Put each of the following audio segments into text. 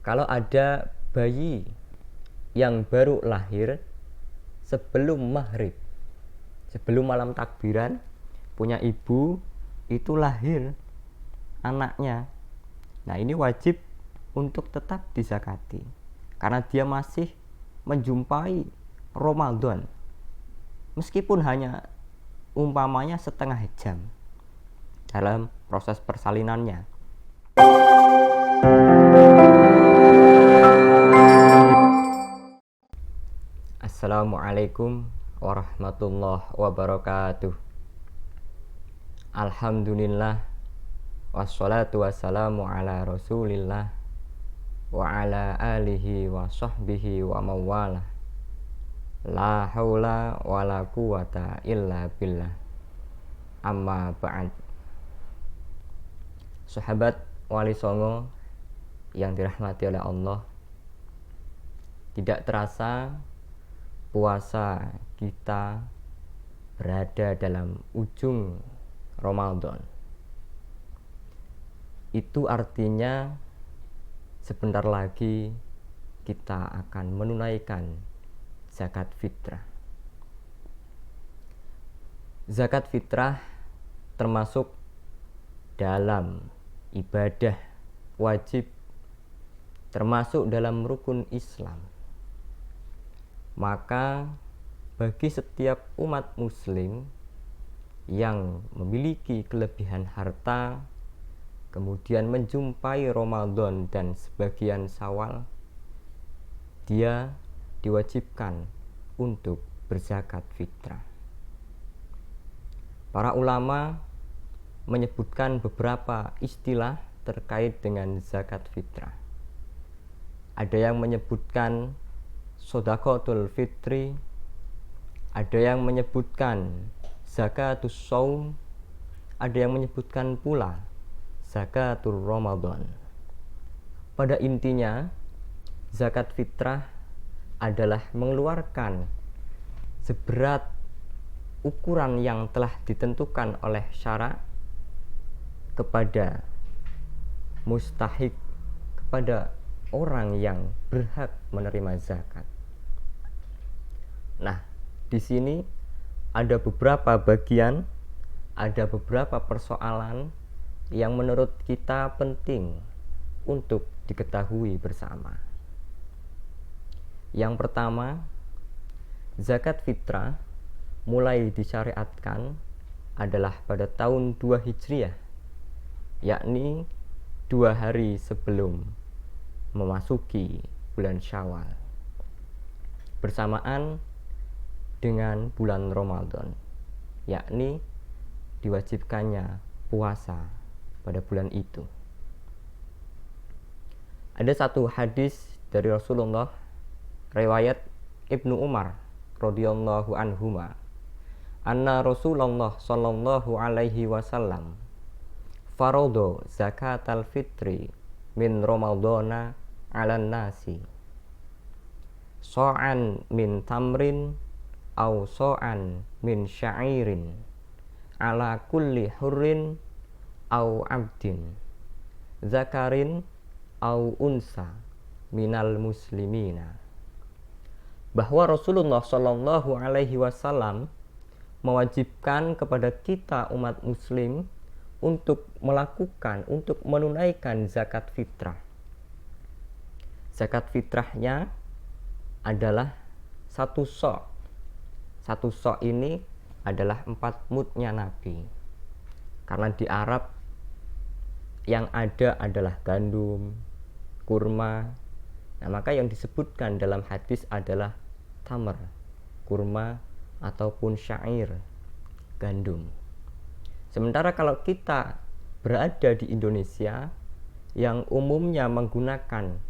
Kalau ada bayi yang baru lahir sebelum maghrib, sebelum malam takbiran, punya ibu itu lahir anaknya. Nah, ini wajib untuk tetap dizakati karena dia masih menjumpai Ramadan, meskipun hanya umpamanya setengah jam dalam proses persalinannya. Assalamualaikum warahmatullahi wabarakatuh. Alhamdulillah, wassalatu wassalamu ala rasulillah wa ala alihi wa sahbihi wa mawalah. La haula wa la quwata illa billah. Amma ba'd. Sahabat Wali Songo yang dirahmati oleh Allah, tidak terasa puasa kita berada dalam ujung Ramadan. Itu artinya sebentar lagi kita akan menunaikan zakat fitrah. Zakat fitrah termasuk dalam ibadah wajib, termasuk dalam rukun Islam. Maka bagi setiap umat muslim yang memiliki kelebihan harta, kemudian menjumpai Ramadan dan sebagian Syawal, dia diwajibkan untuk berzakat fitrah. Para ulama menyebutkan beberapa istilah terkait dengan zakat fitrah. Ada yang menyebutkan shadaqatul fitri, ada yang menyebutkan zakatus shaum, ada yang menyebutkan pula zakatul Ramadan. Pada intinya, zakat fitrah adalah mengeluarkan seberat ukuran yang telah ditentukan oleh syara kepada mustahik, kepada orang yang berhak menerima zakat. Nah, di sini ada beberapa bagian, ada beberapa persoalan yang menurut kita penting untuk diketahui bersama. Yang pertama, zakat fitrah mulai disyariatkan adalah pada tahun 2 Hijriah, yakni 2 hari sebelum memasuki bulan Syawal, bersamaan dengan bulan Ramadan, yakni diwajibkannya puasa pada bulan itu. Ada satu hadis dari Rasulullah riwayat Ibnu Umar radhiyallahu anhuma, anna Rasulullah sallallahu alaihi wasallam farodo zakatal fitri min Ramadana 'alan nasi so'an min tamrin au so'an min sya'irin ala kulli hurrin au abdin zakarin au unsa minal muslimina. Bahwa Rasulullah Shallallahu alaihi wasallam mewajibkan kepada kita umat muslim untuk melakukan, untuk menunaikan zakat fitrah. Zakat fitrahnya adalah 1 sok. 1 sok ini adalah 4 mudnya Nabi. Karena di Arab yang ada adalah gandum, kurma. Nah, maka yang disebutkan dalam hadis adalah tamar, kurma ataupun syair, gandum. Sementara kalau kita berada di Indonesia yang umumnya menggunakan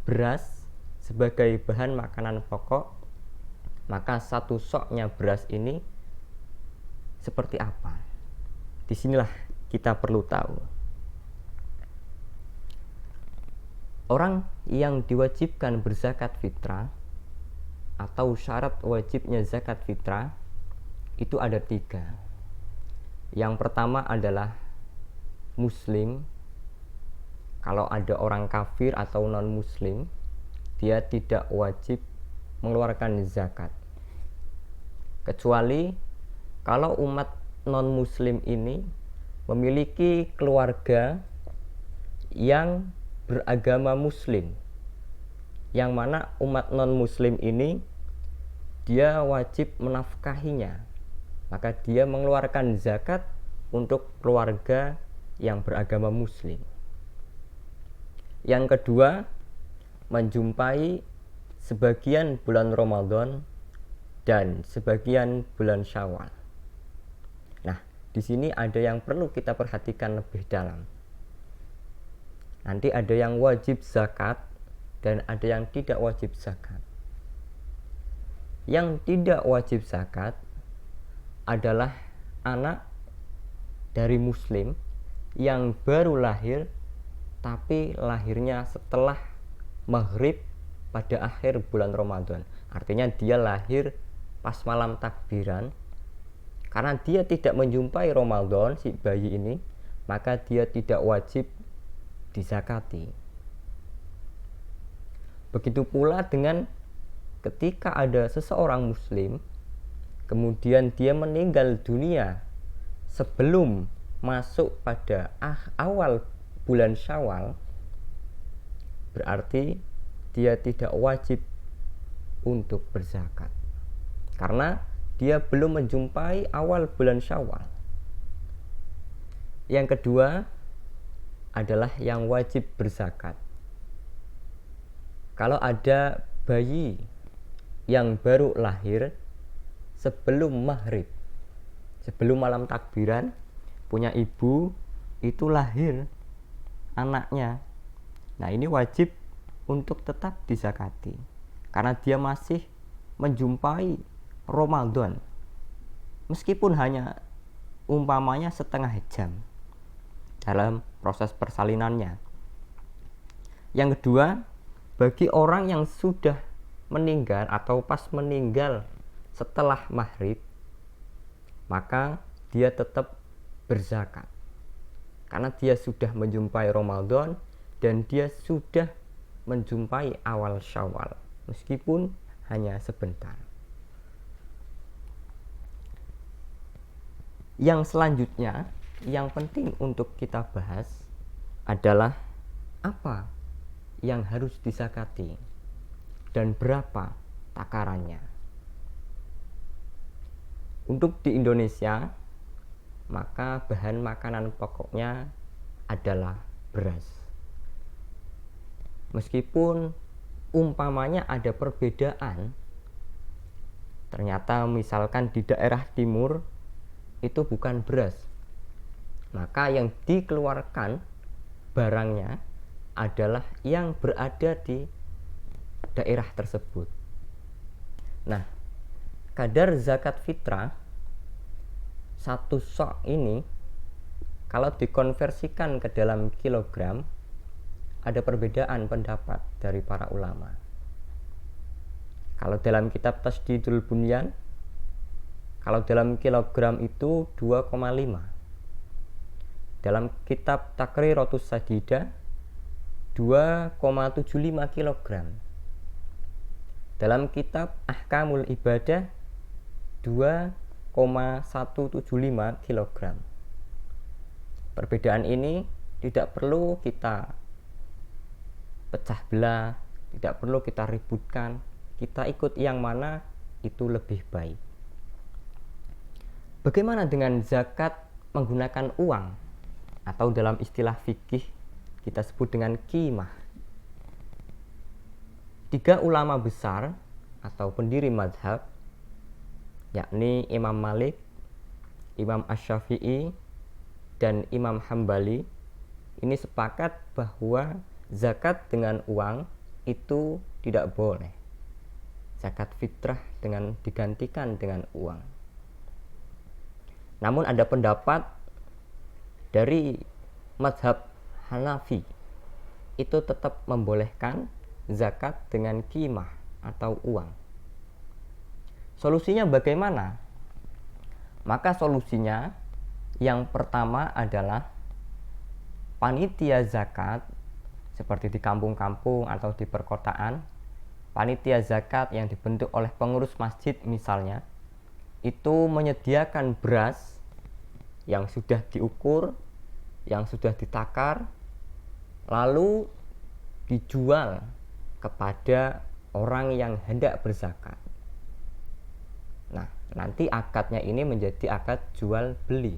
beras sebagai bahan makanan pokok, maka 1 soknya beras ini seperti apa? Disinilah kita perlu tahu. Orang yang diwajibkan berzakat fitrah atau syarat wajibnya zakat fitrah itu ada 3. Yang pertama adalah muslim, kalau ada orang kafir atau non muslim, dia tidak wajib mengeluarkan zakat, kecuali kalau umat non muslim ini memiliki keluarga yang beragama muslim, yang mana umat non muslim ini dia wajib menafkahinya, maka dia mengeluarkan zakat untuk keluarga yang beragama muslim. Yang kedua, menjumpai sebagian bulan Ramadan dan sebagian bulan Syawal. Nah, di sini ada yang perlu kita perhatikan lebih dalam. Nanti ada yang wajib zakat dan ada yang tidak wajib zakat. Yang tidak wajib zakat adalah anak dari muslim yang baru lahir, tapi lahirnya setelah maghrib pada akhir bulan Ramadan. Artinya dia lahir pas malam takbiran. Karena dia tidak menjumpai Ramadan, si bayi ini, maka dia tidak wajib dizakati. Begitu pula dengan ketika ada seseorang muslim, kemudian dia meninggal dunia sebelum masuk pada awal bulan Syawal, berarti dia tidak wajib untuk berzakat karena dia belum menjumpai awal bulan Syawal. Yang kedua adalah yang wajib berzakat. Kalau ada bayi yang baru lahir sebelum maghrib, sebelum malam takbiran, punya ibu, itu lahir anaknya. Nah, ini wajib untuk tetap dizakati karena dia masih menjumpai Ramadan, meskipun hanya umpamanya setengah jam dalam proses persalinannya. Yang kedua, bagi orang yang sudah meninggal atau pas meninggal setelah maghrib, maka dia tetap berzakat karena dia sudah menjumpai Ramadan dan dia sudah menjumpai awal Syawal, meskipun hanya sebentar. Yang selanjutnya yang penting untuk kita bahas adalah apa yang harus dizakati dan berapa takarannya. Untuk di Indonesia, maka bahan makanan pokoknya adalah beras. Meskipun umpamanya ada perbedaan, ternyata misalkan di daerah timur itu bukan beras, maka yang dikeluarkan barangnya adalah yang berada di daerah tersebut. Nah, kadar zakat fitrah satu sok ini kalau dikonversikan ke dalam kilogram, ada perbedaan pendapat dari para ulama. Kalau dalam kitab Tasdidul Bunyan, kalau dalam kilogram itu 2,5. Dalam kitab Takriratus Sadidah 2,75 kg. Dalam kitab Ahkamul Ibadah 2,175 kg. Perbedaan ini tidak perlu kita pecah belah, tidak perlu kita ributkan. Kita ikut yang mana itu lebih baik. Bagaimana dengan zakat menggunakan uang atau dalam istilah fikih kita sebut dengan qimah? Tiga ulama besar atau pendiri madhab, yakni Imam Malik, Imam Asy-Syafi'i, dan Imam Hambali, ini sepakat bahwa zakat dengan uang itu tidak boleh. Zakat fitrah digantikan dengan uang. Namun ada pendapat dari madhab Hanafi, itu tetap membolehkan zakat dengan qimah atau uang. Solusinya bagaimana? Maka solusinya yang pertama adalah panitia zakat seperti di kampung-kampung atau di perkotaan, panitia zakat yang dibentuk oleh pengurus masjid misalnya, itu menyediakan beras yang sudah diukur, yang sudah ditakar, lalu dijual kepada orang yang hendak berzakat. Nah, nanti akadnya ini menjadi akad jual beli.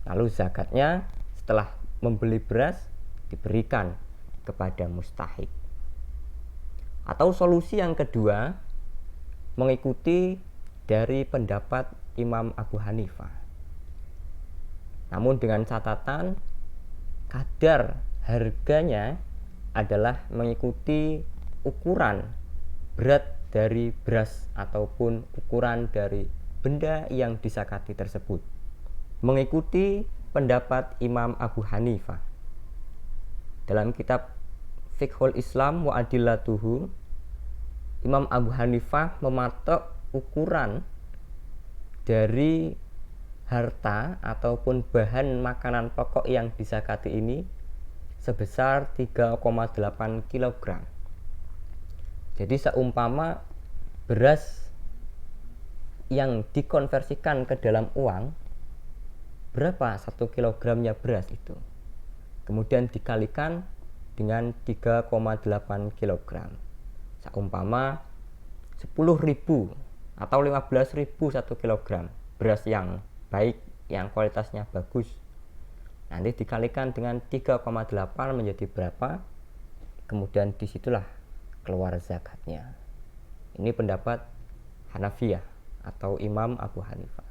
Lalu zakatnya setelah membeli beras diberikan kepada mustahik. Atau solusi yang kedua, mengikuti dari pendapat Imam Abu Hanifah. Namun dengan catatan kadar harganya adalah mengikuti ukuran berat dari beras ataupun ukuran dari benda yang disakati tersebut. Mengikuti pendapat Imam Abu Hanifah. Dalam kitab Fiqhul Islam wa Adillatuhu, Imam Abu Hanifah mematok ukuran dari harta ataupun bahan makanan pokok yang disakati ini sebesar 3,8 kg. Jadi seumpama beras yang dikonversikan ke dalam uang, berapa 1 kilogramnya beras itu? Kemudian dikalikan dengan 3,8 kg. Seumpama 10.000 atau 15.000 1 kilogram beras yang baik, yang kualitasnya bagus. Nanti dikalikan dengan 3,8 menjadi berapa? Kemudian disitulah keluar zakatnya. Ini pendapat Hanafiyah atau Imam Abu Hanifah.